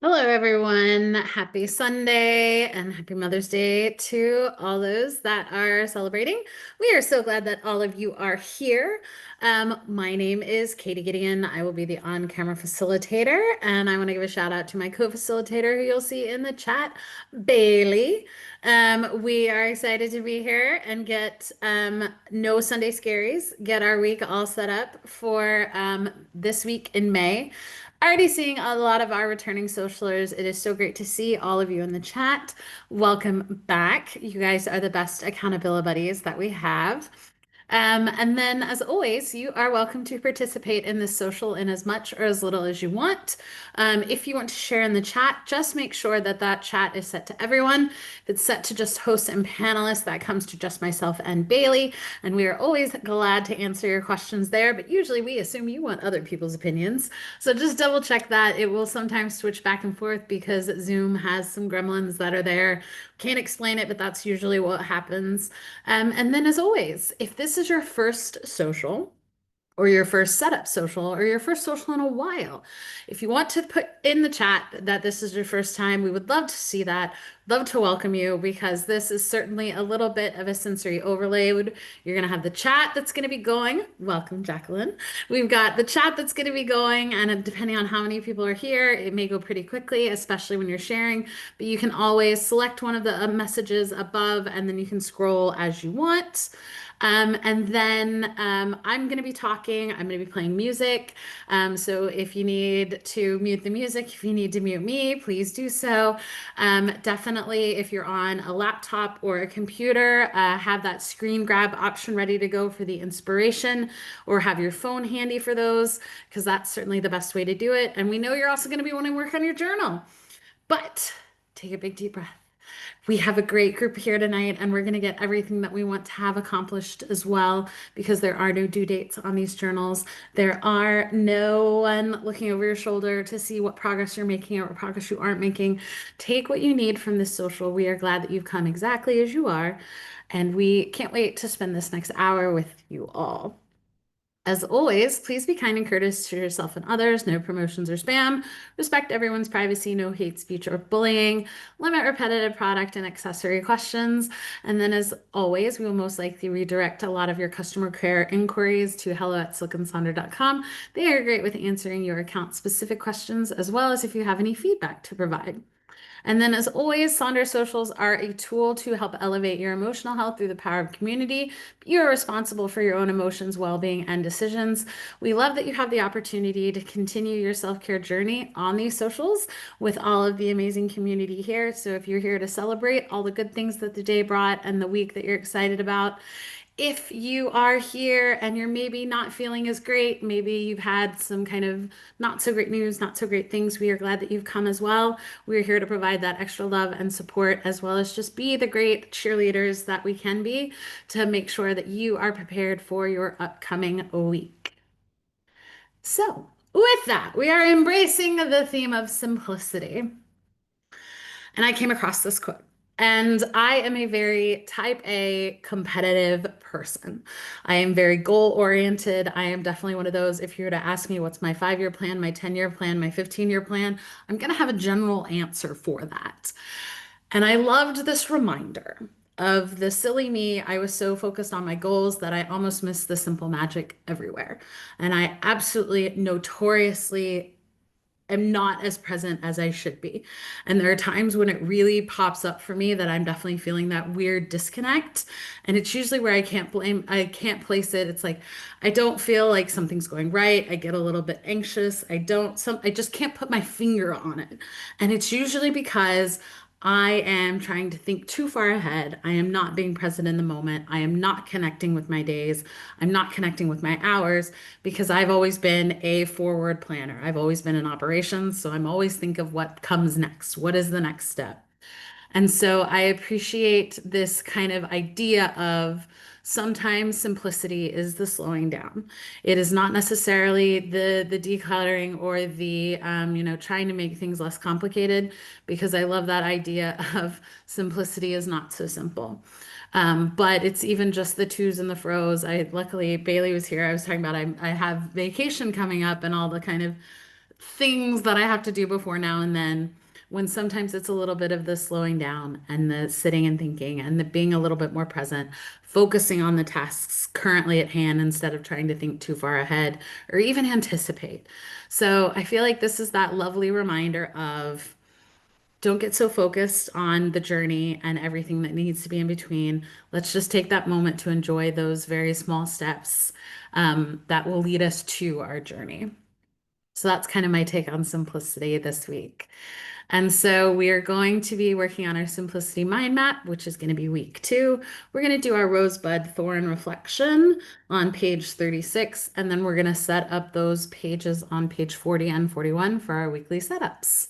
Hello, everyone. Happy Sunday and happy Mother's Day to all those that are celebrating. We are so glad that all of you are here. My name is Katie Gideon. I will be the on-camera facilitator, and I want to give a shout out to my co-facilitator who you'll see in the chat, Bailey. We are excited to be here and get no Sunday scaries, get our week all set up for this week in May. Already seeing a lot of our returning socialers. It is so great to see all of you in the chat. Welcome back. You guys are the best accountability buddies that we have. And then, as always, you are welcome to participate in this social in as much or as little as you want. If you want to share in the chat, just make sure that that chat is set to everyone. If it's set to just hosts and panelists, that comes to just myself and Bailey. And we are always glad to answer your questions there, but usually we assume you want other people's opinions. So just double check that. It will sometimes switch back and forth because Zoom has some gremlins that are there. Can't explain it, but that's usually what happens. And then, as always, if this is your first social, or your first setup social, or your first social in a while, if you want to put in the chat that this is your first time, we would love to see that. Love to welcome you because this is certainly a little bit of a sensory overload. You're going to have the chat that's going to be going. Welcome, Jacqueline. We've got the chat that's going to be going, and depending on how many people are here, it may go pretty quickly, especially when you're sharing. But you can always select one of the messages above, and then you can scroll as you want. And then I'm going to be talking, I'm going to be playing music. So if you need to mute the music, if you need to mute me, please do so. Definitely, if you're on a laptop or a computer, have that screen grab option ready to go for the inspiration, or have your phone handy for those, because that's certainly the best way to do it. And we know you're also going to be wanting to work on your journal, but take a big deep breath. We have a great group here tonight, and we're going to get everything that we want to have accomplished as well because there are no due dates on these journals. There are no one looking over your shoulder to see what progress you're making or what progress you aren't making. Take what you need from this social. We are glad that you've come exactly as you are, and we can't wait to spend this next hour with you all. As always, please be kind and courteous to yourself and others. No promotions or spam. Respect everyone's privacy. No hate speech or bullying. Limit repetitive product and accessory questions. And then, as always, we will most likely redirect a lot of your customer care inquiries to hello@siliconsonder.com. They are great with answering your account specific questions, as well as if you have any feedback to provide. And then, as always, Sonder Socials are a tool to help elevate your emotional health through the power of community. You are responsible for your own emotions, well-being, and decisions. We love that you have the opportunity to continue your self-care journey on these socials with all of the amazing community here. So if you're here to celebrate all the good things that the day brought and the week that you're excited about, if you are here and you're maybe not feeling as great, maybe you've had some kind of not so great news, not so great things, we are glad that you've come as well. We're here to provide that extra love and support, as well as just be the great cheerleaders that we can be to make sure that you are prepared for your upcoming week. So, with that, we are embracing the theme of simplicity. And I came across this quote. And I am a very type A competitive person. I am very goal oriented. I am definitely one of those. If you were to ask me what's my 5-year plan, my 10-year plan, my 15-year plan, I'm going to have a general answer for that. And I loved this reminder of the silly me. I was so focused on my goals that I almost missed the simple magic everywhere. And I absolutely notoriously am not as present as I should be. And there are times when it really pops up for me that I'm definitely feeling that weird disconnect. And it's usually where I can't place it. It's like I don't feel like something's going right. I get a little bit anxious. I just can't put my finger on it. And it's usually because I am trying to think too far ahead. I am not being present in the moment. I am not connecting with my days. I'm not connecting with my hours because I've always been a forward planner. I've always been in operations, so I'm always think of what comes next. What is the next step? And so I appreciate this kind of idea of sometimes simplicity is the slowing down. It is not necessarily the decluttering or the trying to make things less complicated, because I love that idea of simplicity is not so simple. But it's even just the twos and the fros. I luckily Bailey was here. I was talking about I have vacation coming up and all the kind of things that I have to do before now and then, when sometimes it's a little bit of the slowing down and the sitting and thinking and the being a little bit more present, focusing on the tasks currently at hand instead of trying to think too far ahead or even anticipate. So I feel like this is that lovely reminder of don't get so focused on the journey and everything that needs to be in between. Let's just take that moment to enjoy those very small steps that will lead us to our journey. So that's kind of my take on simplicity this week. And so we are going to be working on our simplicity mind map, which is going to be week 2. We're going to do our rosebud thorn reflection on page 36, and then we're going to set up those pages on page 40 and 41 for our weekly setups.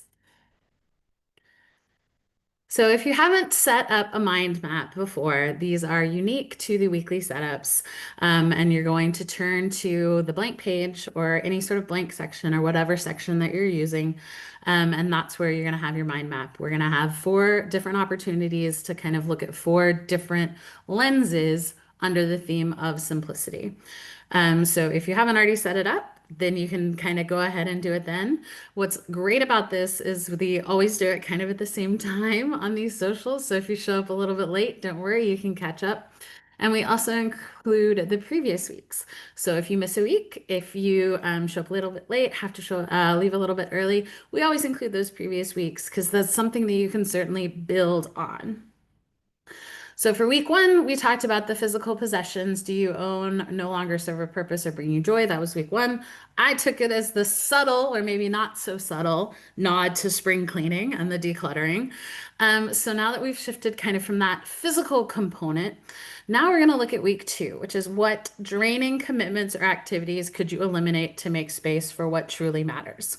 So if you haven't set up a mind map before, these are unique to the weekly setups. And you're going to turn to the blank page or any sort of blank section or whatever section that you're using. And that's where you're going to have your mind map. We're going to have 4 different opportunities to kind of look at 4 different lenses under the theme of simplicity. So if you haven't already set it up, then you can kind of go ahead and do it then. What's great about this is we always do it kind of at the same time on these socials. So if you show up a little bit late, don't worry, you can catch up. And we also include the previous weeks. So if you miss a week, if you show up a little bit late, have to leave a little bit early, we always include those previous weeks because that's something that you can certainly build on. So for week 1, we talked about the physical possessions. Do you own, no longer serve a purpose, or bring you joy? That was week 1. I took it as the subtle, or maybe not so subtle, nod to spring cleaning and the decluttering. So now that we've shifted kind of from that physical component, now we're going to look at week 2, which is what draining commitments or activities could you eliminate to make space for what truly matters?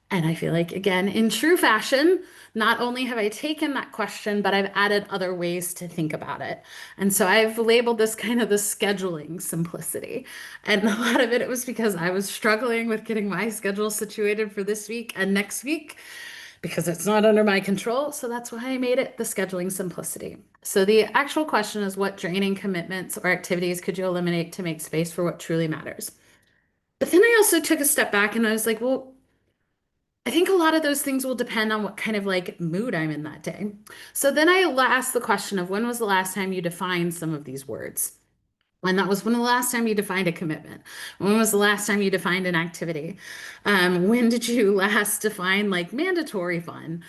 And I feel like, again, in true fashion, not only have I taken that question, but I've added other ways to think about it. And so I've labeled this kind of the scheduling simplicity. And a lot of it was because I was struggling with getting my schedule situated for this week and next week because it's not under my control. So that's why I made it the scheduling simplicity. So the actual question is, what draining commitments or activities could you eliminate to make space for what truly matters? But then I also took a step back and I was like, well, I think a lot of those things will depend on what kind of like mood I'm in that day. So then I asked the question of, when was the last time you defined some of these words? When that was, when the last time you defined a commitment? When was the last time you defined an activity? When did you last define like mandatory fun?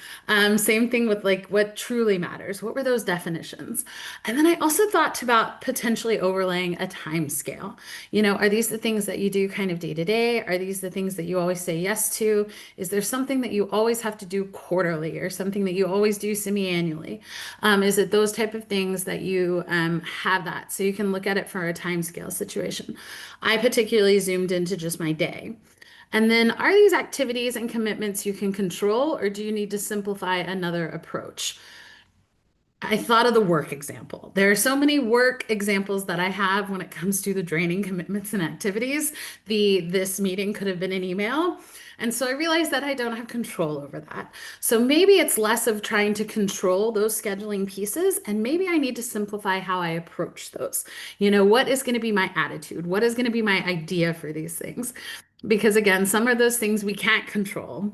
Same thing with like what truly matters. What were those definitions? And then I also thought about potentially overlaying a time scale. Are these the things that you do kind of day to day? Are these the things that you always say yes to? Is there something that you always have to do quarterly or something that you always do semi-annually? Is it those type of things that you have that? So you can look at it for a time scale situation. I particularly zoomed into just my day. And then, are these activities and commitments you can control, or do you need to simplify another approach? I thought of the work example. There are so many work examples that I have when it comes to the draining commitments and activities. This meeting could have been an email. And so I realized that I don't have control over that. So maybe it's less of trying to control those scheduling pieces, and maybe I need to simplify how I approach those. What is going to be my attitude? What is going to be my idea for these things? Because again, some of those things we can't control.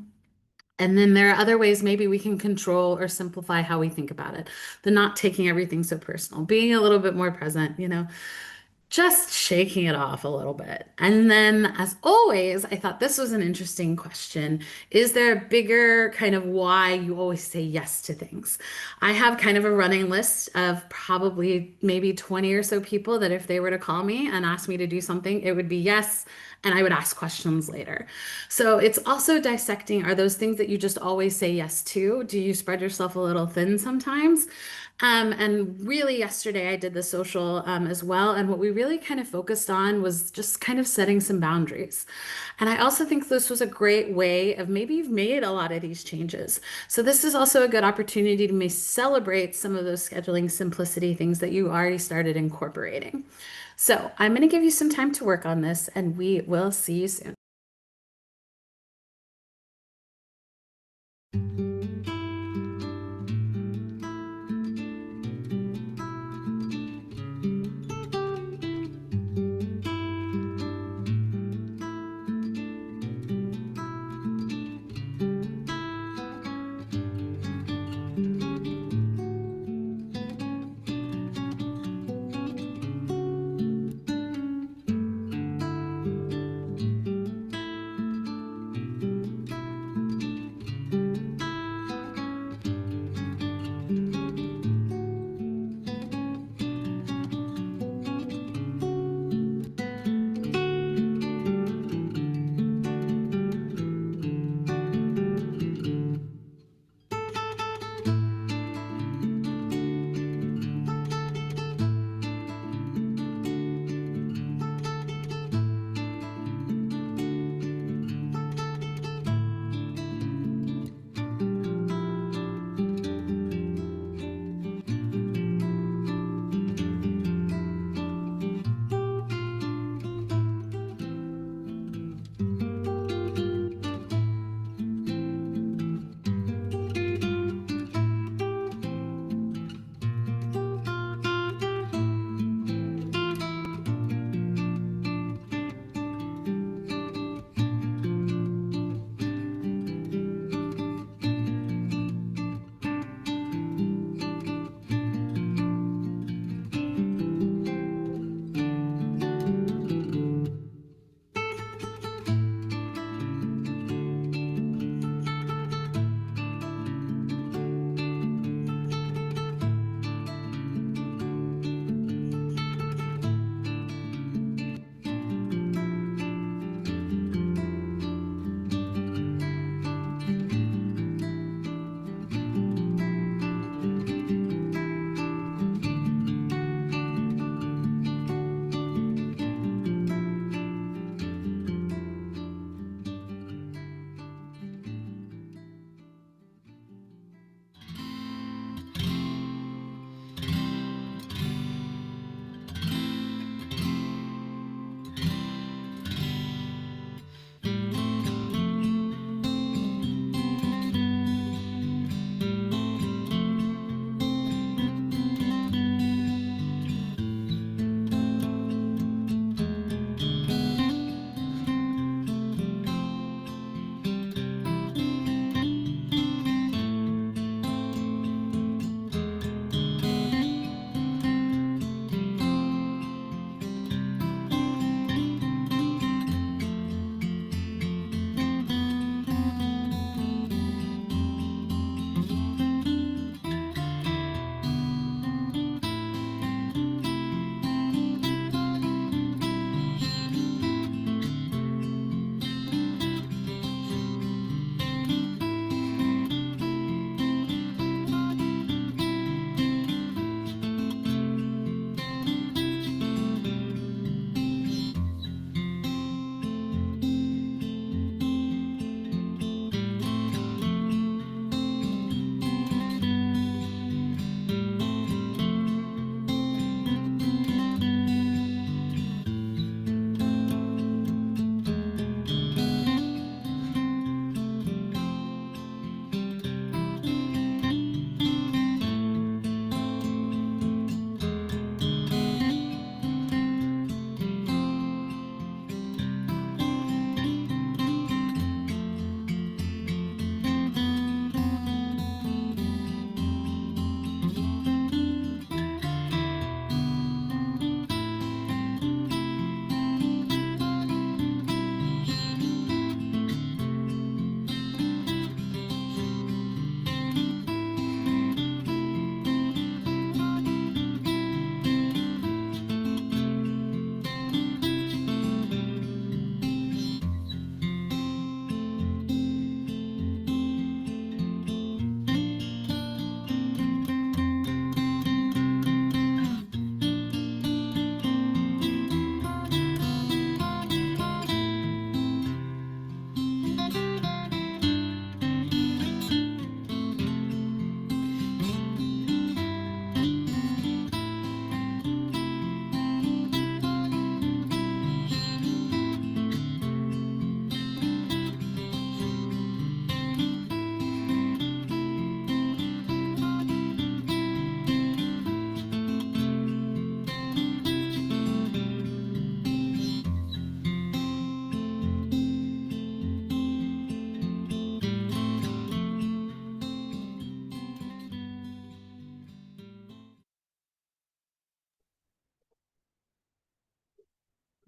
And then there are other ways maybe we can control or simplify how we think about it. The not taking everything so personal, being a little bit more present, just shaking it off a little bit. And then, as always, I thought this was an interesting question. Is there a bigger kind of why you always say yes to things? I have kind of a running list of probably maybe 20 or so people that if they were to call me and ask me to do something, it would be yes. And I would ask questions later. So it's also dissecting, are those things that you just always say yes to? Do you spread yourself a little thin sometimes? And really, yesterday I did the social as well. And what we really kind of focused on was just kind of setting some boundaries. And I also think this was a great way of, maybe you've made a lot of these changes. So this is also a good opportunity to maybe celebrate some of those scheduling simplicity things that you already started incorporating. So I'm going to give you some time to work on this, and we will see you soon.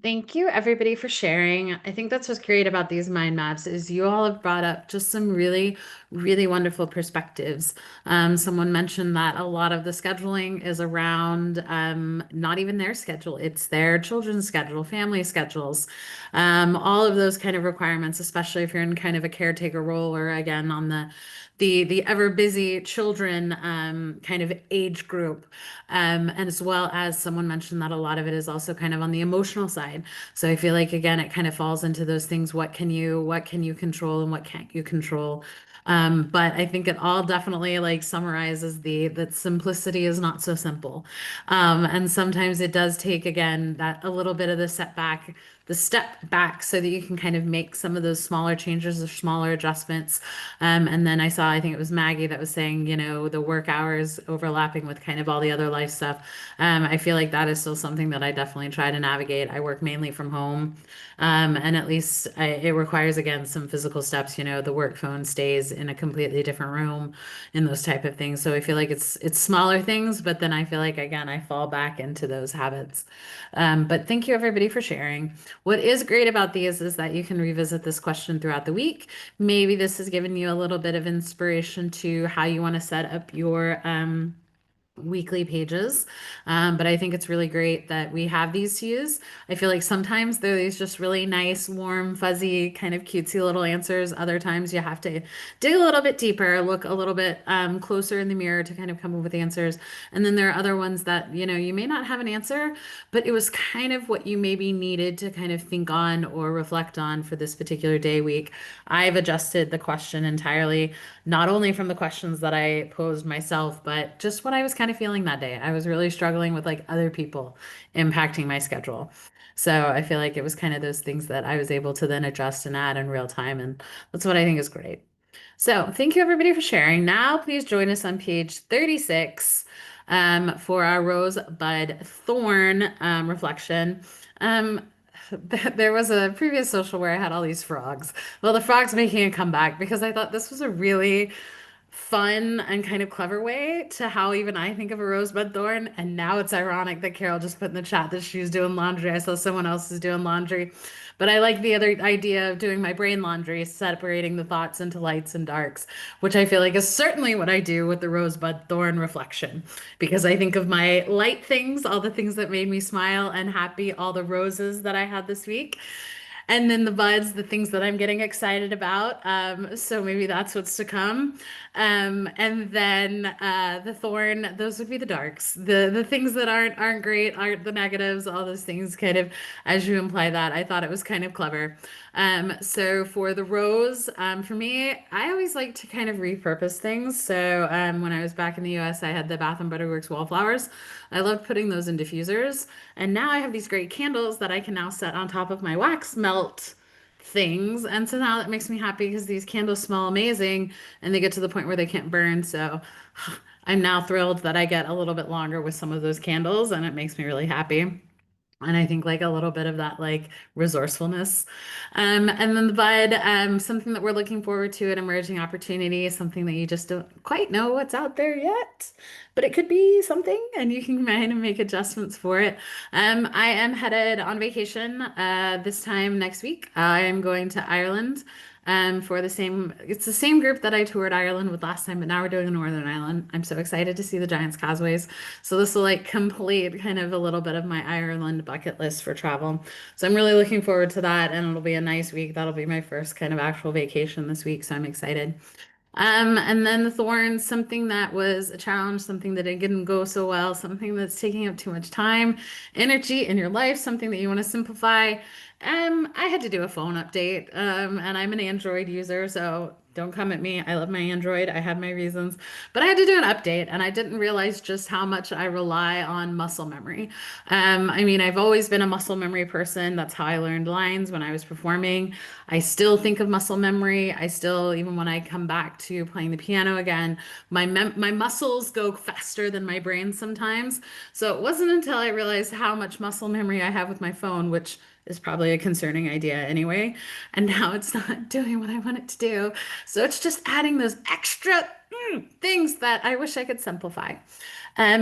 Thank you everybody for sharing. I think that's what's great about these mind maps is you all have brought up just some really, really wonderful perspectives. Someone mentioned that a lot of the scheduling is around not even their schedule, it's their children's schedule, family schedules, all of those kind of requirements, especially if you're in kind of a caretaker role or again on the ever busy children kind of age group. And as well as someone mentioned that a lot of it is also kind of on the emotional side. So I feel like again, it kind of falls into those things. What can you control and what can't you control? But I think it all definitely like summarizes the that simplicity is not so simple. And sometimes it does take again that a little bit of the setback, the step back so that you can kind of make some of those smaller changes or smaller adjustments. And then I saw, I think it was Maggie that was saying, the work hours overlapping with kind of all the other life stuff. I feel like that is still something that I definitely try to navigate. I work mainly from home. And at least it requires, again, some physical steps. The work phone stays in a completely different room and those type of things. So I feel like it's smaller things, but then I feel like, again, I fall back into those habits. But thank you, everybody, for sharing. What is great about these is that you can revisit this question throughout the week. Maybe this has given you a little bit of inspiration to how you want to set up your weekly pages. But I think it's really great that we have these to use. I feel like sometimes they're these just really nice, warm, fuzzy, kind of cutesy little answers. Other times you have to dig a little bit deeper, look a little bit closer in the mirror to kind of come up with answers. And then there are other ones that, you may not have an answer, but it was kind of what you maybe needed to kind of think on or reflect on for this particular day week. I've adjusted the question entirely, not only from the questions that I posed myself, but just what I was kind of feeling that day. I was really struggling with like other people impacting my schedule. So I feel like it was kind of those things that I was able to then adjust and add in real time. And that's what I think is great. So thank you everybody for sharing. Now please join us on page 36 for our rosebud thorn reflection. Um, there was a previous social where I had all these frogs. Well, the frogs making a comeback because I thought this was a really fun and kind of clever way to how even I think of a rosebud thorn. And now it's ironic that Carol just put in the chat that she's doing laundry. I saw someone else is doing laundry. But I like the other idea of doing my brain laundry, separating the thoughts into lights and darks, which I feel like is certainly what I do with the rosebud thorn reflection. Because I think of my light things, all the things that made me smile and happy, all the roses that I had this week. And then the buds, the things that I'm getting excited about. So maybe that's what's to come. And then the thorn, those would be the darks. The things that aren't great, aren't the negatives, all those things kind of as you imply that. I thought it was kind of clever. So for the rose, for me, I always like to kind of repurpose things. So when I was back in the US, I had the Bath and Body Works wallflowers. I loved putting those in diffusers. And now I have these great candles that I can now set on top of my wax melt things. And so now that makes me happy because these candles smell amazing and they get to the point where they can't burn. So I'm now thrilled that I get a little bit longer with some of those candles and it makes me really happy. And I think like a little bit of that like resourcefulness. And then the bud, something that we're looking forward to, an emerging opportunity, something that you just don't quite know what's out there yet, but it could be something and you can kind of make adjustments for it. I am headed on vacation this time next week. I am going to Ireland for it's the same group that I toured Ireland with last time, but now we're doing Northern Ireland. I'm so excited to see the Giant's Causeways. So this will like complete kind of a little bit of my Ireland bucket list for travel. So I'm really looking forward to that, and it'll be a nice week. That'll be my first kind of actual vacation this week, so I'm excited. And then the thorns, something that was a challenge, something that didn't go so well, something that's taking up too much time, energy in your life, something that you want to simplify. I had to do a phone update, and I'm an Android user, so don't come at me. I love my Android. I have my reasons, but I had to do an update, and I didn't realize just how much I rely on muscle memory. I mean, I've always been a muscle memory person. That's how I learned lines when I was performing. I still think of muscle memory. I still, even when I come back to playing the piano again, my muscles go faster than my brain sometimes. So it wasn't until I realized how much muscle memory I have with my phone, which is probably a concerning idea anyway. And now it's not doing what I want it to do. So it's just adding those extra things that I wish I could simplify.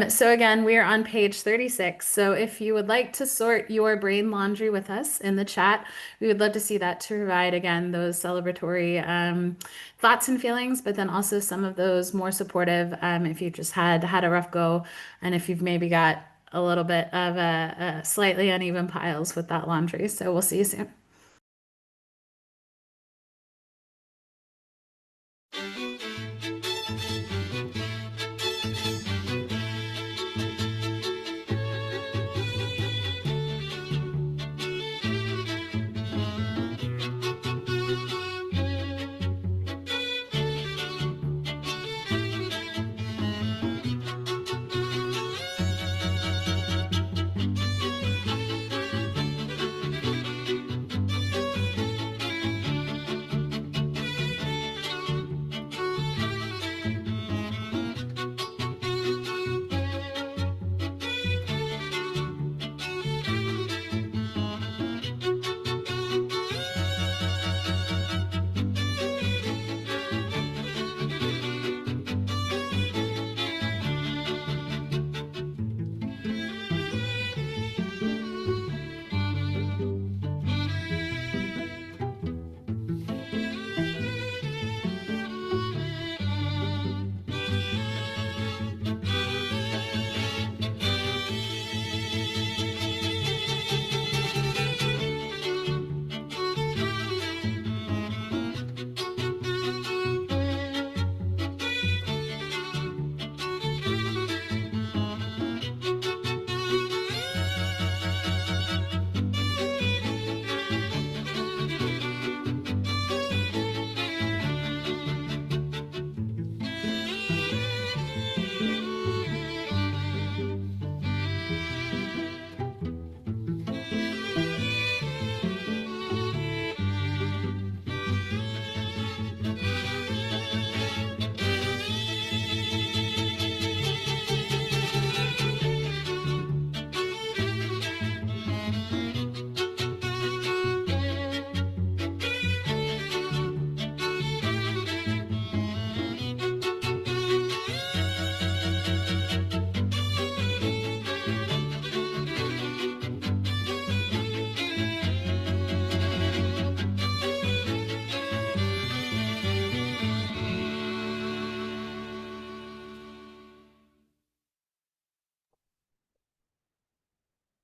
So again, we are on page 36. So if you would like to sort your brain laundry with us in the chat, we would love to see that to provide again those celebratory thoughts and feelings, but then also some of those more supportive if you just had a rough go, and if you've maybe got a little bit of a slightly uneven piles with that laundry. So we'll see you soon.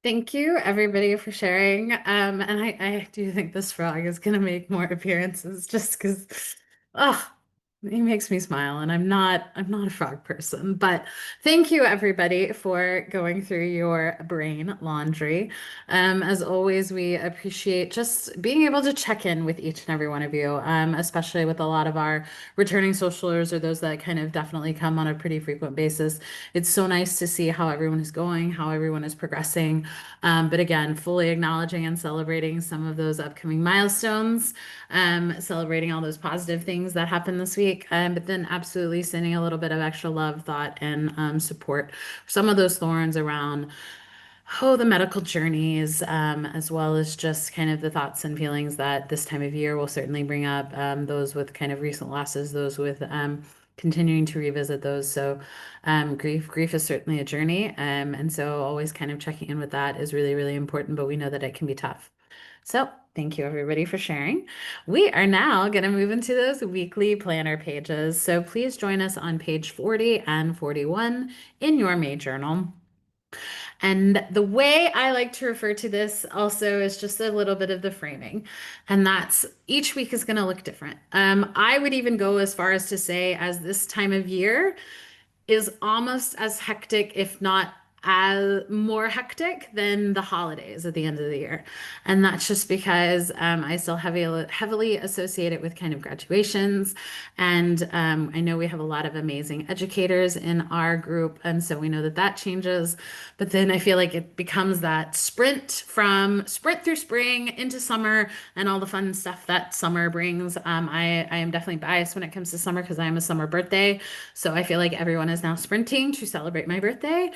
Thank you, everybody, for sharing. And I do think this frog is going to make more appearances just because, oh, he makes me smile, and I'm not a frog person. But thank you, everybody, for going through your brain laundry. As always, we appreciate just being able to check in with each and every one of you, especially with a lot of our returning socialers or those that kind of definitely come on a pretty frequent basis. It's so nice to see how everyone is going, how everyone is progressing. But again, fully acknowledging and celebrating some of those upcoming milestones, celebrating all those positive things that happened this week, but then absolutely sending a little bit of extra love, thought, and support for some of those thorns around the medical journeys, as well as just kind of the thoughts and feelings that this time of year will certainly bring up, those with kind of recent losses, those with continuing to revisit those. So grief is certainly a journey. And so always kind of checking in with that is really, really important, but we know that it can be tough. So thank you everybody for sharing. We are now going to move into those weekly planner pages. So please join us on page 40 and 41 in your May journal. And the way I like to refer to this also is just a little bit of the framing. And that's each week is going to look different. I would even go as far as to say, as this time of year is almost as hectic, if not as more hectic than the holidays at the end of the year. And that's just because I still heavily associate it with kind of graduations. And I know we have a lot of amazing educators in our group. And so we know that that changes. But then I feel like it becomes that sprint through spring into summer and all the fun stuff that summer brings. I am definitely biased when it comes to summer because I am a summer birthday. So I feel like everyone is now sprinting to celebrate my birthday.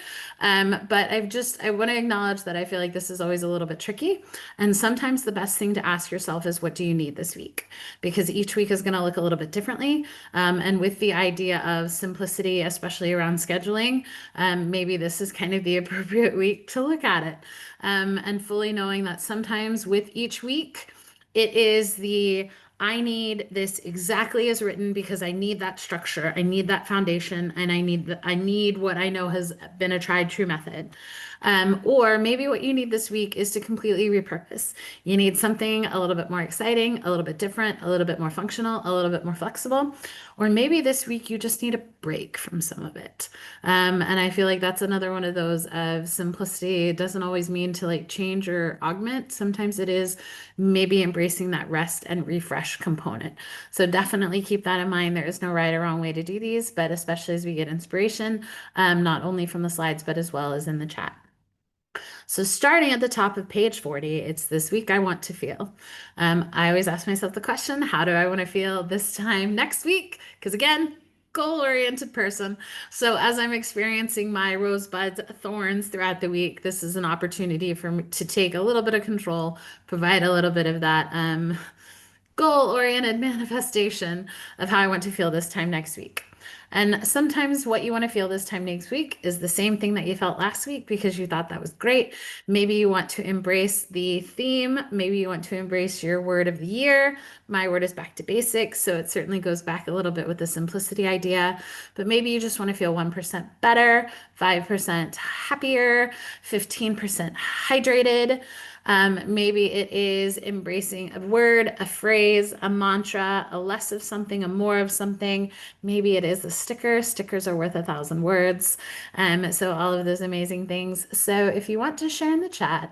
But I want to acknowledge that I feel like this is always a little bit tricky. And sometimes the best thing to ask yourself is, what do you need this week? Because each week is going to look a little bit differently. And with the idea of simplicity, especially around scheduling, maybe this is kind of the appropriate week to look at it. And fully knowing that sometimes with each week, it is the I need this exactly as written because I need that structure, I need that foundation, and I need what I know has been a tried true method. Or maybe what you need this week is to completely repurpose. You need something a little bit more exciting, a little bit different, a little bit more functional, a little bit more flexible. Or maybe this week you just need a break from some of it. And I feel like that's another one of those of simplicity. It doesn't always mean to like change or augment. Sometimes it is maybe embracing that rest and refresh component. So definitely keep that in mind. There is no right or wrong way to do these, but especially as we get inspiration, not only from the slides, but as well as in the chat. So starting at the top of page 40, it's this week I want to feel. I always ask myself the question, how do I want to feel this time next week? Because again, goal-oriented person. So as I'm experiencing my rosebuds, thorns throughout the week, this is an opportunity for me to take a little bit of control, provide a little bit of that goal-oriented manifestation of how I want to feel this time next week. And sometimes what you want to feel this time next week is the same thing that you felt last week because you thought that was great. Maybe you want to embrace the theme. Maybe you want to embrace your word of the year. My word is back to basics. So it certainly goes back a little bit with the simplicity idea. But maybe you just want to feel 1% better, 5% happier, 15% hydrated. Maybe it is embracing a word, a phrase, a mantra, a less of something, a more of something. Maybe it is a sticker. Stickers are worth 1,000 words. So all of those amazing things. So if you want to share in the chat,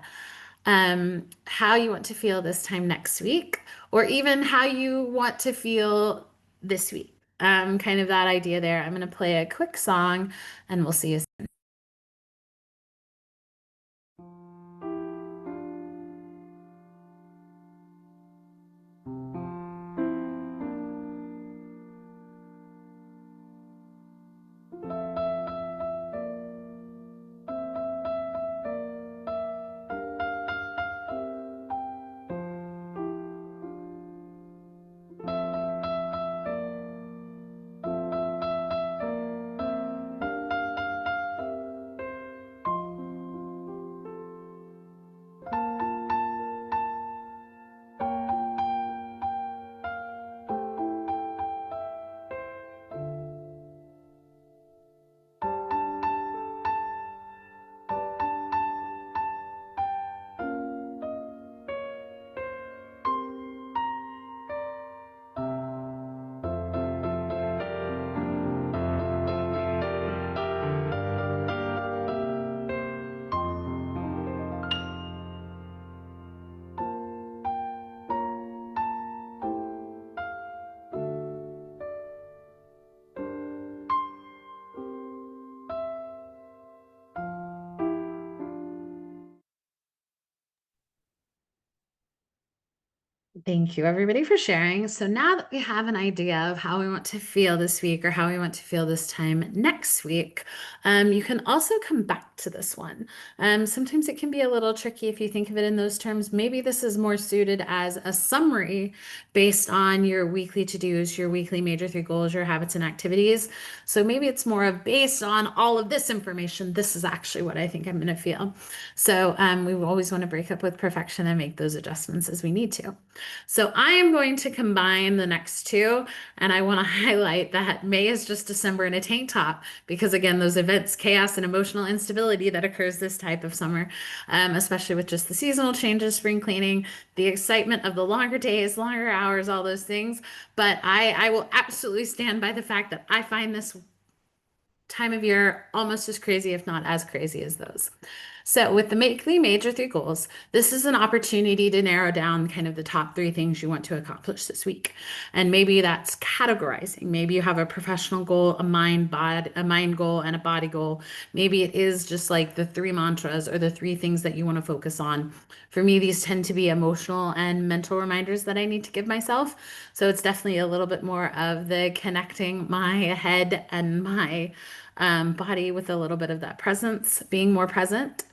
how you want to feel this time next week, or even how you want to feel this week. Kind of that idea there. I'm going to play a quick song and we'll see you soon. Thank you, everybody, for sharing. So now that we have an idea of how we want to feel this week or how we want to feel this time next week, you can also come back to this one. Sometimes it can be a little tricky if you think of it in those terms. Maybe this is more suited as a summary based on your weekly to-dos, your weekly major three goals, your habits and activities. So maybe it's more of based on all of this information, this is actually what I think I'm going to feel. So we always want to break up with perfection and make those adjustments as we need to. So I am going to combine the next two, and I want to highlight that May is just December in a tank top because again, those events, chaos and emotional instability that occurs this type of summer, especially with just the seasonal changes, spring cleaning, the excitement of the longer days, longer hours, all those things. But I will absolutely stand by the fact that I find this time of year almost as crazy, if not as crazy as those. So, with the weekly major three goals, this is an opportunity to narrow down kind of the top three things you want to accomplish this week. And maybe that's categorizing. Maybe you have a professional goal, a mind goal, and a body goal. Maybe it is just like the three mantras or the three things that you want to focus on. For me, these tend to be emotional and mental reminders that I need to give myself. So it's definitely a little bit more of the connecting my head and my body with a little bit of that presence, being more present.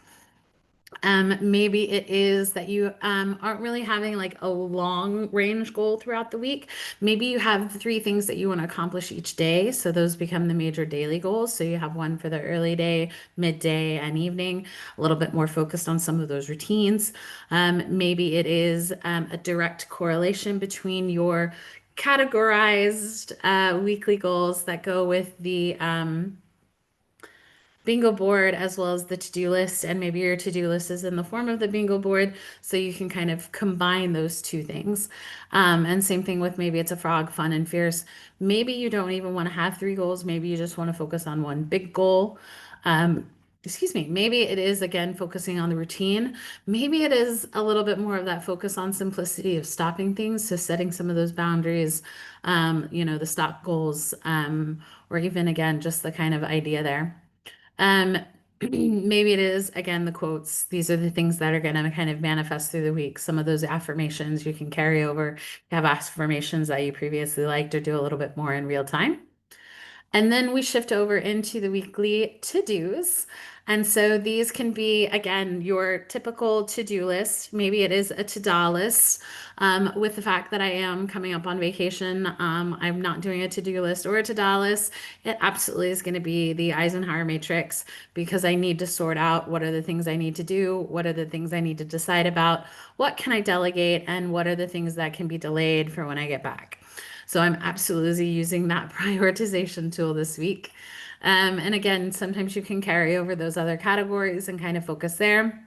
Maybe it is that you aren't really having like a long range goal throughout the week. Maybe you have three things that you want to accomplish each day. So those become the major daily goals. So you have one for the early day, midday, and evening, a little bit more focused on some of those routines. Maybe it is a direct correlation between your categorized weekly goals that go with the bingo board as well as the to-do list, and maybe your to-do list is in the form of the bingo board, so you can kind of combine those two things. And same thing with maybe it's a frog, fun and fierce. Maybe you don't even want to have three goals. Maybe you just want to focus on one big goal. um, Excuse me, maybe it is again focusing on the routine. Maybe it is a little bit more of that focus on simplicity of stopping things, so setting some of those boundaries, the stop goals, or even again just the kind of idea there. um, Maybe it is, again, the quotes. These are the things that are going to kind of manifest through the week. Some of those affirmations you can carry over. You have affirmations that you previously liked or do a little bit more in real time. And then we shift over into the weekly to-dos. And so these can be, again, your typical to-do list. Maybe it is a to-do list. With the fact that I am coming up on vacation, I'm not doing a to-do list or a to-do list. It absolutely is going to be the Eisenhower matrix, because I need to sort out what are the things I need to do, what are the things I need to decide about, what can I delegate, and what are the things that can be delayed for when I get back. So I'm absolutely using that prioritization tool this week. And again, sometimes you can carry over those other categories and kind of focus there.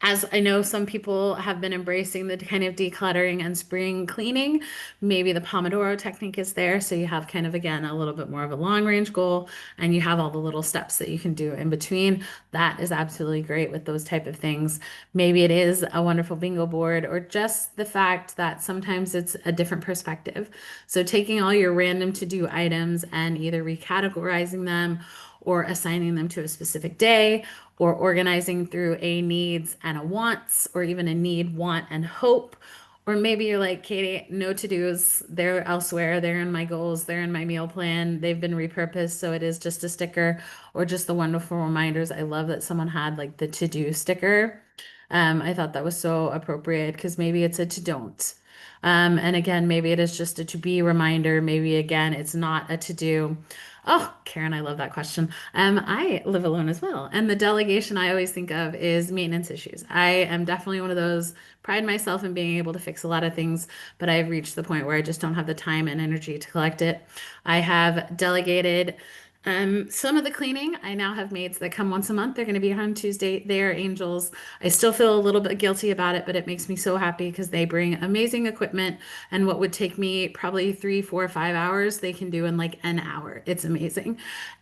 As I know some people have been embracing the kind of decluttering and spring cleaning, maybe the Pomodoro technique is there. So you have kind of, again, a little bit more of a long range goal, and you have all the little steps that you can do in between. That is absolutely great with those type of things. Maybe it is a wonderful bingo board, or just the fact that sometimes it's a different perspective. So taking all your random to-do items and either recategorizing them or assigning them to a specific day, or organizing through a needs and a wants, or even a need, want, and hope. Or maybe you're like, Katie, no to-dos, they're elsewhere, they're in my goals, they're in my meal plan, they've been repurposed, so it is just a sticker or just the wonderful reminders. I love that someone had like the to-do sticker. I thought that was so appropriate, because maybe it's a to don't. And again, maybe it is just a to be reminder. Maybe again, it's not a to do. Oh, Karen, I love that question. I live alone as well. And the delegation I always think of is maintenance issues. I am definitely one of those, pride myself in being able to fix a lot of things, but I've reached the point where I just don't have the time and energy to collect it. I have delegated some of the cleaning. I now have maids that come once a month. They're going to be here on Tuesday. They are angels. I still feel a little bit guilty about it, but it makes me so happy because they bring amazing equipment, and what would take me probably 3, 4, 5 hours, they can do in like an hour. It's amazing.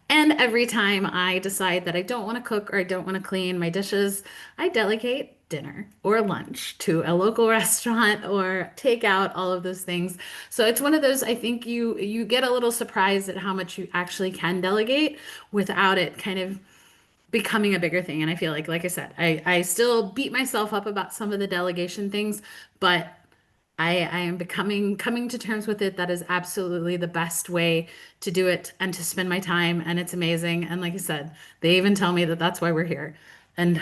And every time I decide that I don't want to cook or I don't want to clean my dishes, I delegate dinner or lunch to a local restaurant or take out, all of those things. So it's one of those, I think you get a little surprised at how much you actually can delegate without it kind of becoming a bigger thing. And I feel like I said, I still beat myself up about some of the delegation things, but I am coming to terms with it. That is absolutely the best way to do it and to spend my time. And it's amazing. And like I said, they even tell me that that's why we're here. And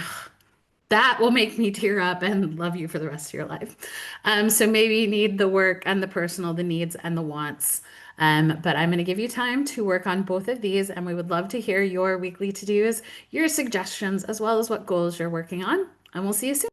that will make me tear up and love you for the rest of your life. So maybe you need the work and the personal, the needs and the wants. But I'm going to give you time to work on both of these, and we would love to hear your weekly to-dos, your suggestions, as well as what goals you're working on. And we'll see you soon.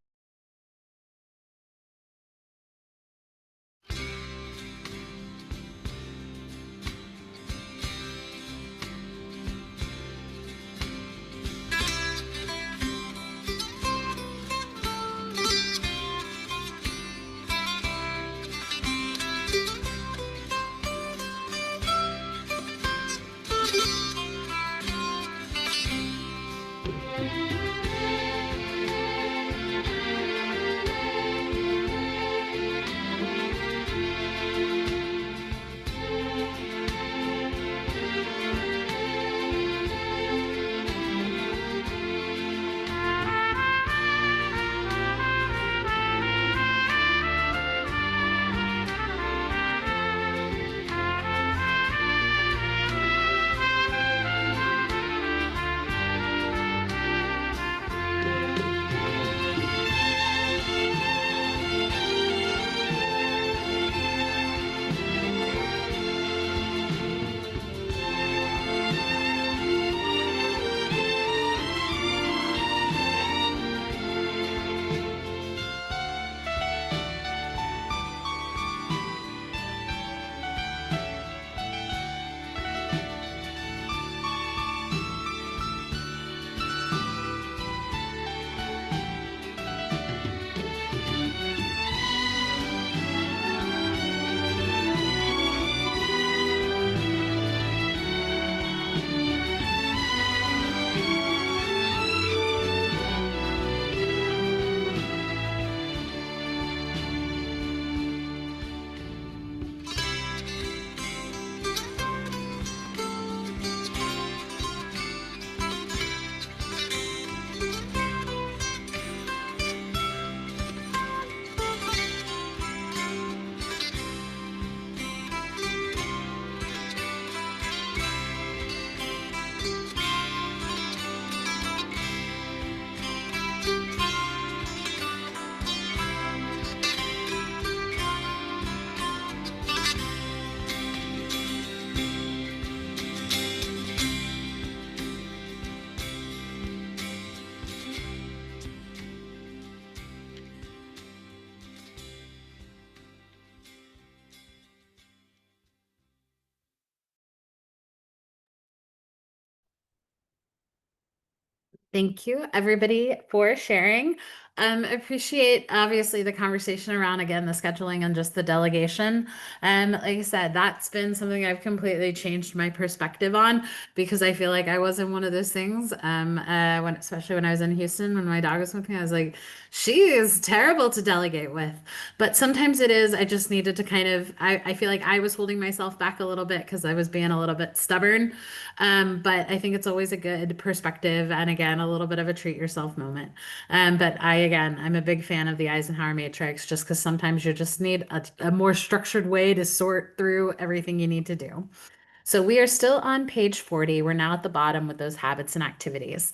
Thank you, everybody, for sharing. Appreciate obviously the conversation around again the scheduling and just the delegation. Like I said, that's been something I've completely changed my perspective on because I feel like I wasn't one of those things. When especially when I was in Houston, when my dog was with me, I was like, she is terrible to delegate with. But sometimes it is. I just needed to kind of. I feel like I was holding myself back a little bit because I was being a little bit stubborn. But I think it's always a good perspective and again, a little bit of a treat yourself moment. I'm a big fan of the Eisenhower matrix just because sometimes you just need a more structured way to sort through everything you need to do. So we are still on page 40. We're now at the bottom with those habits and activities.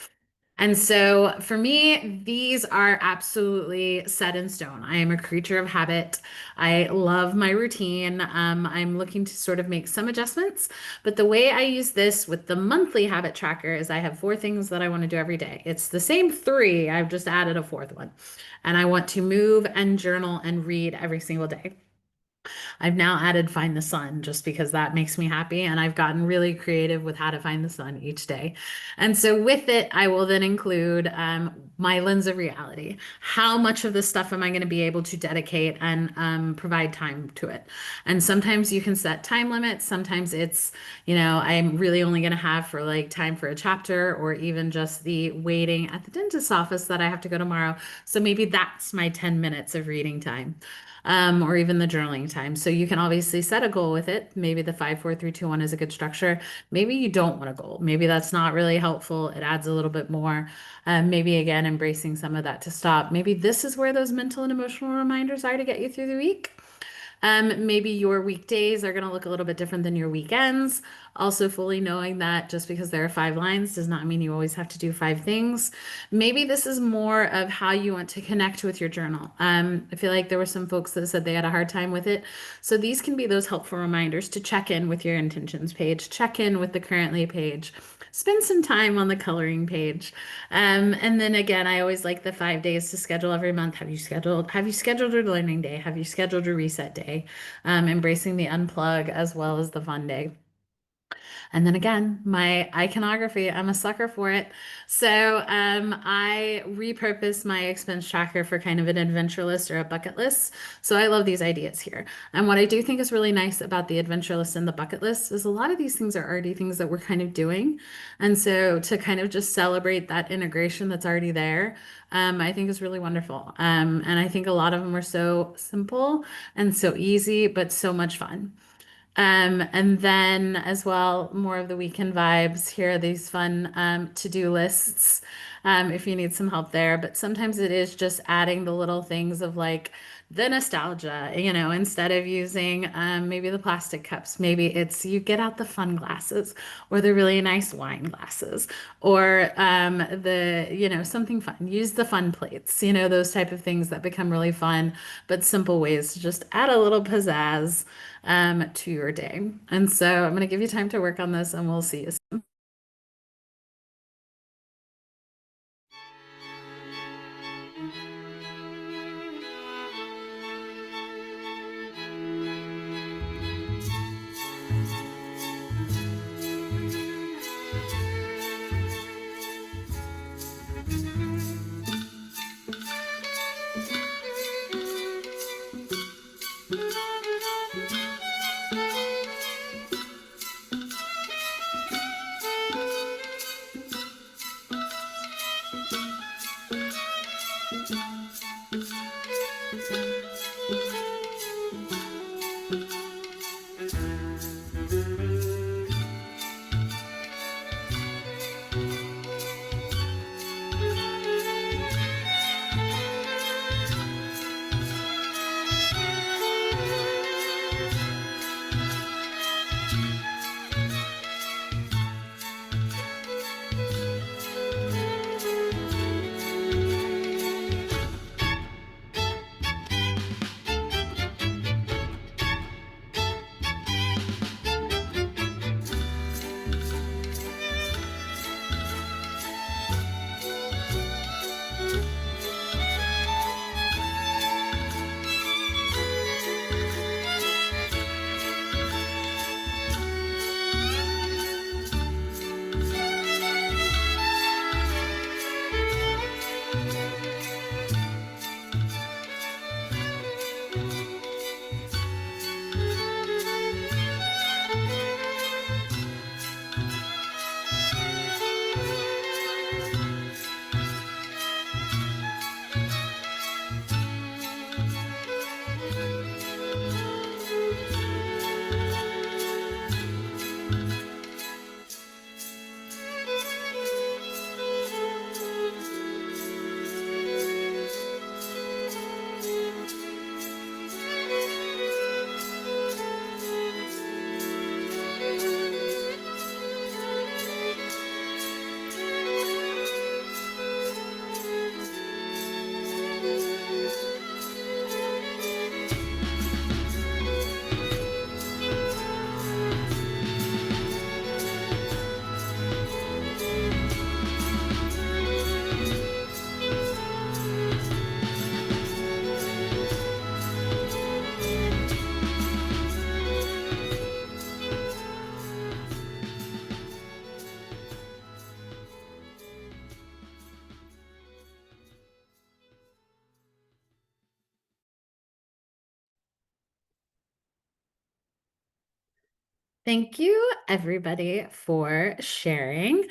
And so for me, these are absolutely set in stone. I am a creature of habit. I love my routine. I'm looking to sort of make some adjustments, but the way I use this with the monthly habit tracker is I have four things that I want to do every day. It's the same three, I've just added a fourth one. And I want to move and journal and read every single day. I've now added find the sun just because that makes me happy. And I've gotten really creative with how to find the sun each day. And so with it, I will then include my lens of reality. How much of this stuff am I going to be able to dedicate and provide time to it? And sometimes you can set time limits. Sometimes it's, I'm really only going to have for like time for a chapter or even just the waiting at the dentist's office that I have to go tomorrow. So maybe that's my 10 minutes of reading time or even the journaling time. So you can obviously set a goal with it. Maybe the 5, 4, 3, 2, 1 is a good structure. Maybe you don't want a goal. Maybe that's not really helpful. It adds a little bit more. Maybe again, embracing some of that to stop. Maybe this is where those mental and emotional reminders are to get you through the week. Maybe your weekdays are going to look a little bit different than your weekends. Also, fully knowing that just because there are 5 lines does not mean you always have to do 5 things. Maybe this is more of how you want to connect with your journal. I feel like there were some folks that said they had a hard time with it. So these can be those helpful reminders to check in with your intentions page, check in with the currently page, spend some time on the coloring page. And then again, I always like the 5 days to schedule every month. Have you scheduled your learning day? Have you scheduled your reset day? Embracing the unplug as well as the fun day. And then again, my iconography, I'm a sucker for it. So I repurpose my expense tracker for kind of an adventure list or a bucket list. So I love these ideas here. And what I do think is really nice about the adventure list and the bucket list is a lot of these things are already things that we're kind of doing. And so to kind of just celebrate that integration that's already there, I think is really wonderful. And I think a lot of them are so simple and so easy, but so much fun. And then as well, more of the weekend vibes. Here are these fun to-do lists if you need some help there. But sometimes it is just adding the little things of like the nostalgia, instead of using maybe the plastic cups, maybe it's you get out the fun glasses or the really nice wine glasses or something fun. Use the fun plates, those type of things that become really fun, but simple ways to just add a little pizzazz to your day. And so I'm going to give you time to work on this and we'll see you soon. Thank you, everybody, for sharing.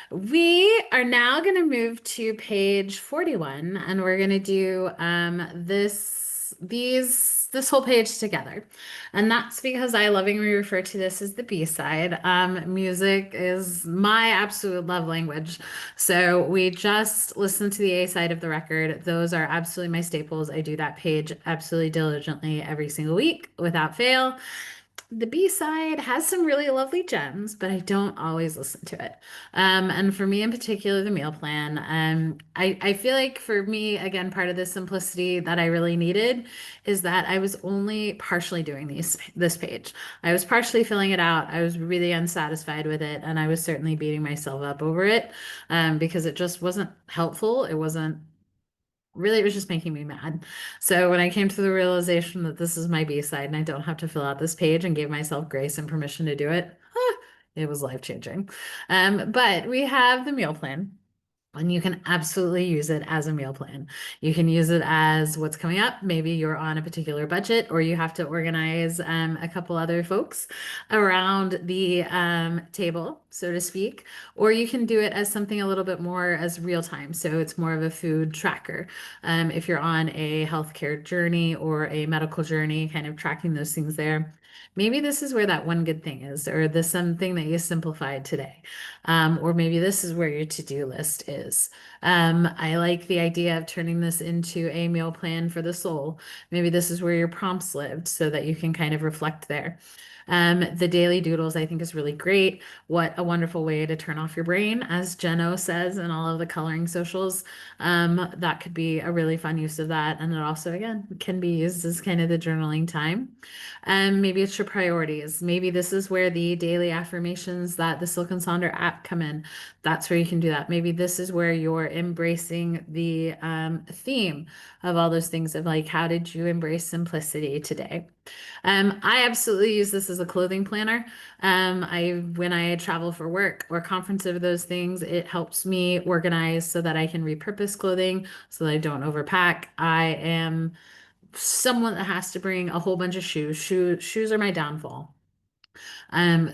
We are now going to move to page 41, and we're going to do this whole page together. And that's because I lovingly refer to this as the B side. Music is my absolute love language. So we just listen to the A side of the record. Those are absolutely my staples. I do that page absolutely diligently every single week without fail. The B side has some really lovely gems, but I don't always listen to it. And for me in particular, the meal plan. I feel like for me, again, part of the simplicity that I really needed is that I was only partially doing this page. I was partially filling it out. I was really unsatisfied with it, and I was certainly beating myself up over it because it just wasn't helpful. It wasn't really, it was just making me mad. So when I came to the realization that this is my B-side and I don't have to fill out this page and gave myself grace and permission to do it, it was life-changing. But we have the meal plan. And you can absolutely use it as a meal plan. You can use it as what's coming up. Maybe you're on a particular budget, or you have to organize a couple other folks around the table, so to speak. Or you can do it as something a little bit more as real time. So it's more of a food tracker. If you're on a healthcare journey or a medical journey, kind of tracking those things there. Maybe this is where that one good thing is, or the something that you simplified today. Or maybe this is where your to-do list is. I like the idea of turning this into a meal plan for the soul. Maybe this is where your prompts lived so that you can kind of reflect there. The daily doodles, I think, is really great. What a wonderful way to turn off your brain, as Jeno says in all of the coloring socials. That could be a really fun use of that. And it also, again, can be used as kind of the journaling time. Maybe it's your priorities. Maybe this is where the daily affirmations that the Silk and Sonder app come in. That's where you can do that. Maybe this is where you're embracing the theme of all those things of like, how did you embrace simplicity today? I absolutely use this as a clothing planner. When I travel for work or conference of those things, it helps me organize so that I can repurpose clothing so that I don't overpack. I am someone that has to bring a whole bunch of shoes. Shoes are my downfall.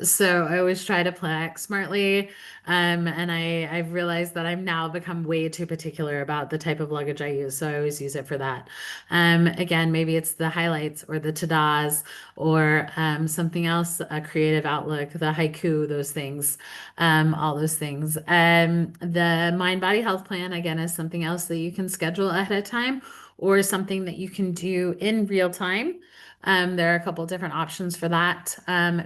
So I always try to pack smartly. And I've realized that I'm now become way too particular about the type of luggage I use. So I always use it for that. Again, maybe it's the highlights or the tadas or something else, a creative outlook, the haiku, those things, all those things. The mind body health plan, again, is something else that you can schedule ahead of time or something that you can do in real time. There are a couple different options for that.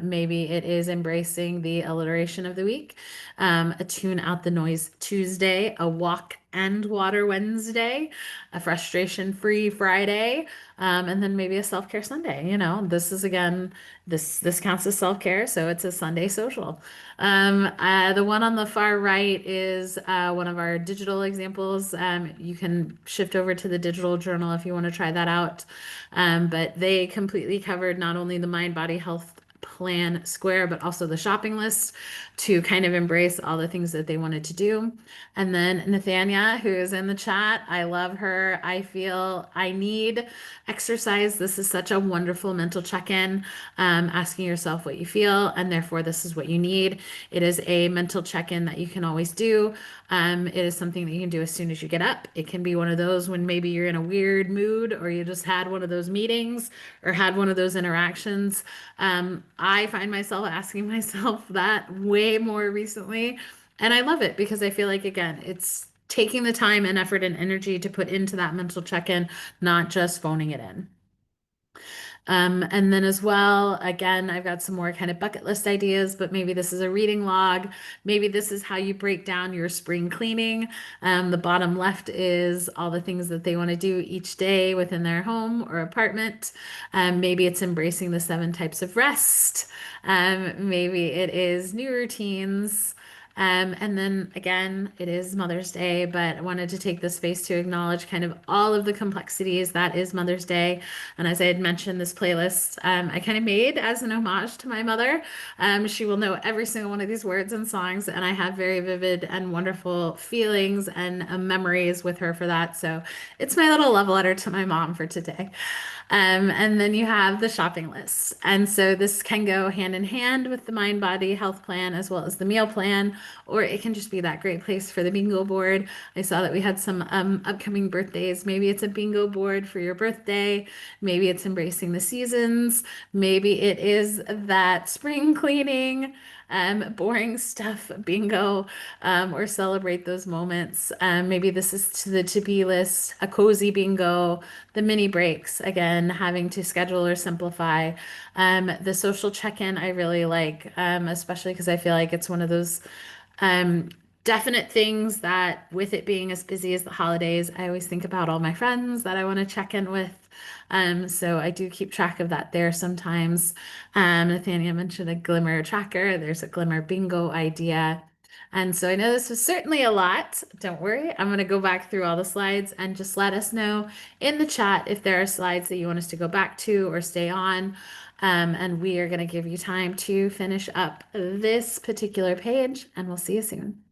Maybe it is embracing the alliteration of the week, a tune out the noise Tuesday, a walk and water Wednesday, a frustration-free Friday, and then maybe a self-care Sunday. You know, this is again, this counts as self-care, so it's a Sunday social. The one on the far right is one of our digital examples. You can shift over to the digital journal if you want to try that out. But they completely covered not only the mind body health plan square, but also the shopping list to kind of embrace all the things that they wanted to do. And then Nathania, who is in the chat, I love her. I feel I need exercise. This is such a wonderful mental check-in, asking yourself what you feel, and therefore this is what you need. It is a mental check-in that you can always do. It is something that you can do as soon as you get up. It can be one of those when maybe you're in a weird mood or you just had one of those meetings or had one of those interactions. I find myself asking myself that way more recently. And I love it because I feel like, again, it's taking the time and effort and energy to put into that mental check-in, not just phoning it in. And then as well, again, I've got some more kind of bucket list ideas, but maybe this is a reading log. Maybe this is how you break down your spring cleaning. The bottom left is all the things that they want to do each day within their home or apartment. Maybe it's embracing the 7 types of rest. Maybe it is new routines. And then again, it is Mother's Day, but I wanted to take this space to acknowledge kind of all of the complexities that is Mother's Day. And as I had mentioned, this playlist I kind of made as an homage to my mother. She will know every single one of these words and songs, and I have very vivid and wonderful feelings and memories with her for that. So it's my little love letter to my mom for today. And then you have the shopping list. And so this can go hand in hand with the mind body health plan as well as the meal plan, or it can just be that great place for the bingo board. I saw that we had some upcoming birthdays. Maybe it's a bingo board for your birthday. Maybe it's embracing the seasons. Maybe it is that spring cleaning, boring stuff bingo, or celebrate those moments. Maybe this is to the to-be list, a cozy bingo, the mini breaks, again, having to schedule or simplify. The social check-in I really like, especially because I feel like it's one of those um, definite things that, with it being as busy as the holidays, I always think about all my friends that I want to check in with. So I do keep track of that there sometimes. Nathania mentioned a glimmer tracker. There's a glimmer bingo idea. And so I know this was certainly a lot. Don't worry, I'm going to go back through all the slides and just let us know in the chat if there are slides that you want us to go back to or stay on. And we are going to give you time to finish up this particular page, and we'll see you soon.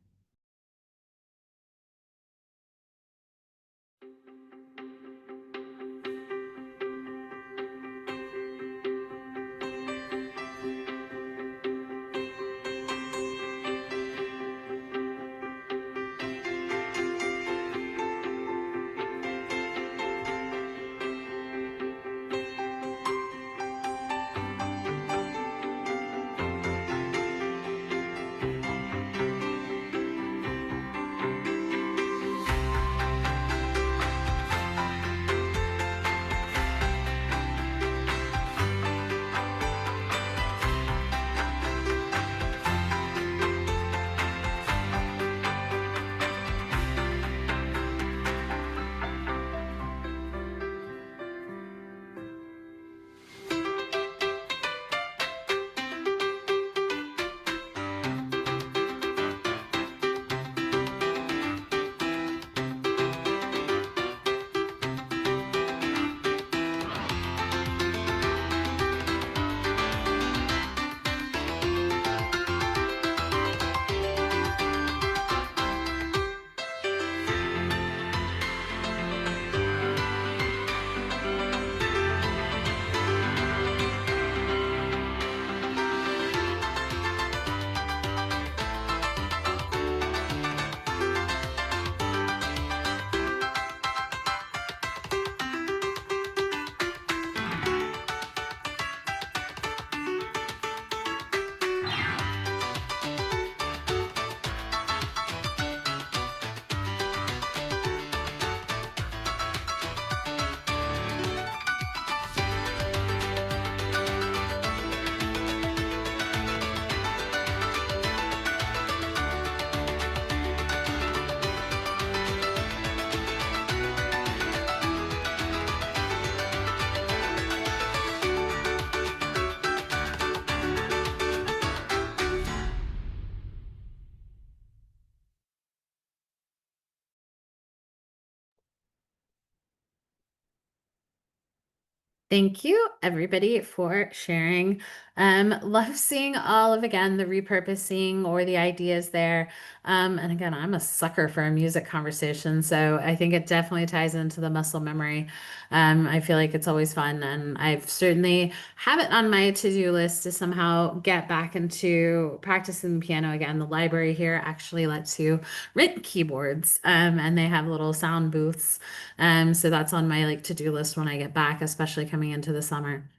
Thank you, everybody, for sharing. Love seeing all of, again, the repurposing or the ideas there. And again, I'm a sucker for a music conversation, so I think it definitely ties into the muscle memory. I feel like it's always fun, and I've certainly have it on my to-do list to somehow get back into practicing the piano again. The library here actually lets you rent keyboards, and they have little sound booths. So that's on my like to-do list when I get back, especially coming into the summer.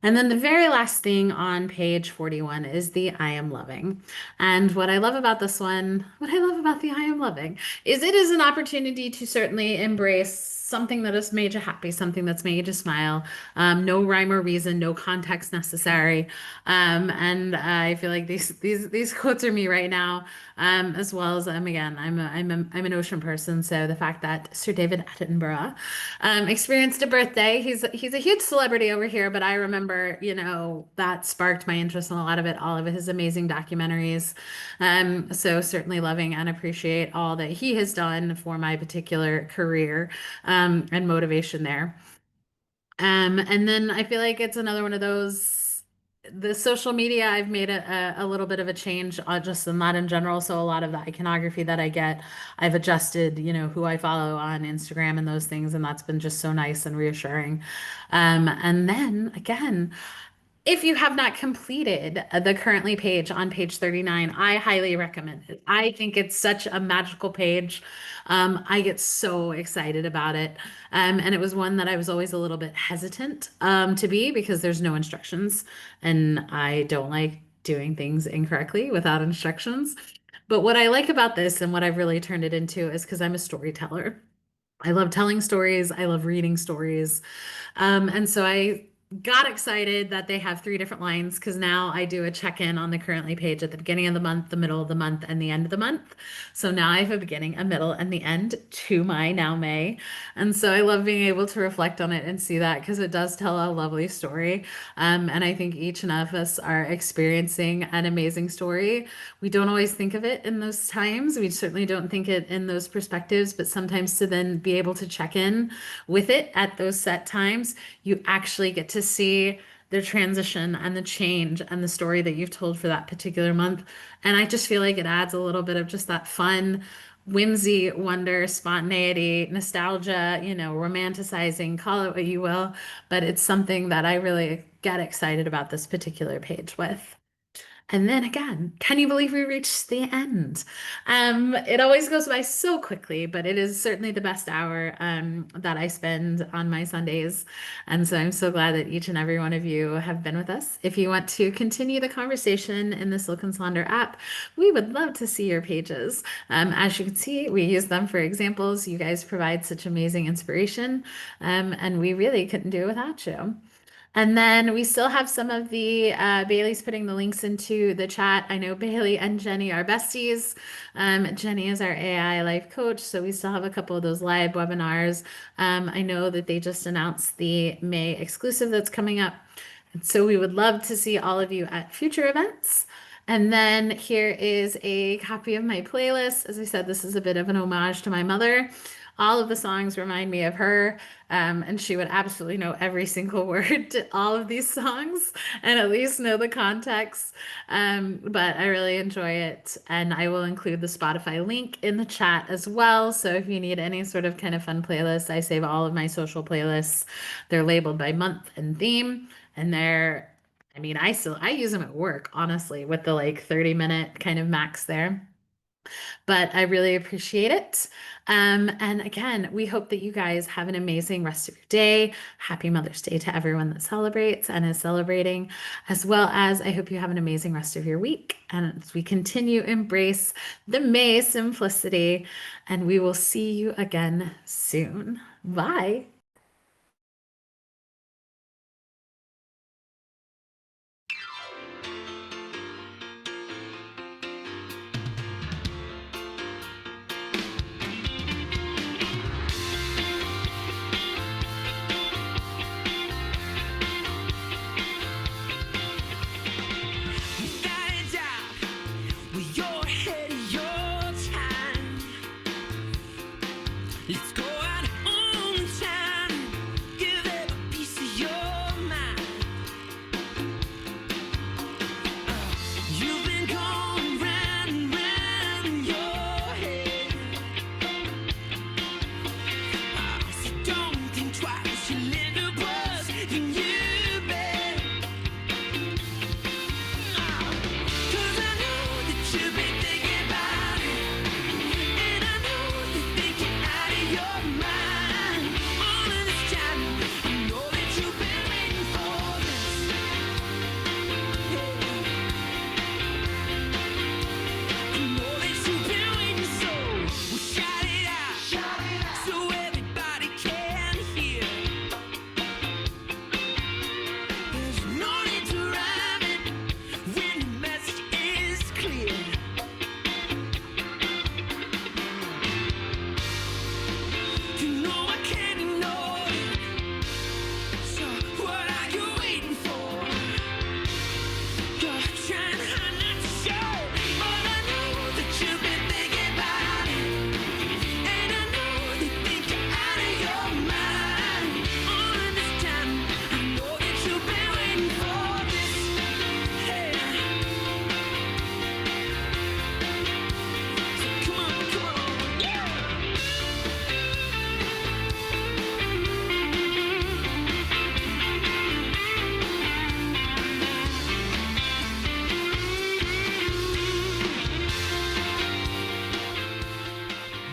And then the very last thing on page 41 is the I am loving. And what I love about this one, what I love about the I am loving, is it is an opportunity to certainly embrace something that has made you happy, something that's made you smile. No rhyme or reason, no context necessary. And I feel like these quotes are me right now, as well as again, I'm an ocean person, so the fact that Sir David Attenborough experienced a birthday. He's a huge celebrity over here, but I remember, that sparked my interest in a lot of it, all of his amazing documentaries. So certainly loving and appreciate all that he has done for my particular career, and motivation there. And then I feel like it's another one of those. the social media, I've made a little bit of a change, just in that in general. So a lot of the iconography that I get, I've adjusted, who I follow on Instagram and those things, and that's been just so nice and reassuring. And then again, if you have not completed the currently page on page 39, I highly recommend it. I think it's such a magical page. I get so excited about it. And it was one that I was always a little bit hesitant to be because there's no instructions. And I don't like doing things incorrectly without instructions. But what I like about this and what I've really turned it into is because I'm a storyteller. I love telling stories. I love reading stories. And so I got excited that they have three different lines because now I do a check-in on the currently page at the beginning of the month, the middle of the month, and the end of the month. So now I have a beginning, a middle, and the end to my now May. And so I love being able to reflect on it and see that because it does tell a lovely story. And I think each and of us are experiencing an amazing story. We don't always think of it in those times. We certainly don't think it in those perspectives, but sometimes to then be able to check in with it at those set times, you actually get to see the transition and the change and the story that you've told for that particular month. And I just feel like it adds a little bit of just that fun, whimsy, wonder, spontaneity, nostalgia, romanticizing, call it what you will. But it's something that I really get excited about this particular page with. And then again, can you believe we reached the end? It always goes by so quickly, but it is certainly the best hour that I spend on my Sundays. And so I'm so glad that each and every one of you have been with us. If you want to continue the conversation in the Silk and Sonder app, we would love to see your pages. As you can see, we use them for examples. You guys provide such amazing inspiration, and we really couldn't do it without you. And then we still have some of the Bailey's putting the links into the chat. I know Bailey and Jenny are besties. Jenny is our AI life coach, so we still have a couple of those live webinars. I know that they just announced the May exclusive that's coming up. And so we would love to see all of you at future events. And then here is a copy of my playlist. As I said, this is a bit of an homage to my mother. All of the songs remind me of her, and she would absolutely know every single word to all of these songs and at least know the context. But I really enjoy it, and I will include the Spotify link in the chat as well. So if you need any sort of kind of fun playlist, I save all of my social playlists. They're labeled by month and theme, and I use them at work, honestly, with the like 30-minute kind of max there, but I really appreciate it. And again, we hope that you guys have an amazing rest of your day. Happy Mother's Day to everyone that celebrates and is celebrating, as well as I hope you have an amazing rest of your week. And as we continue embrace the May simplicity, and we will see you again soon. Bye.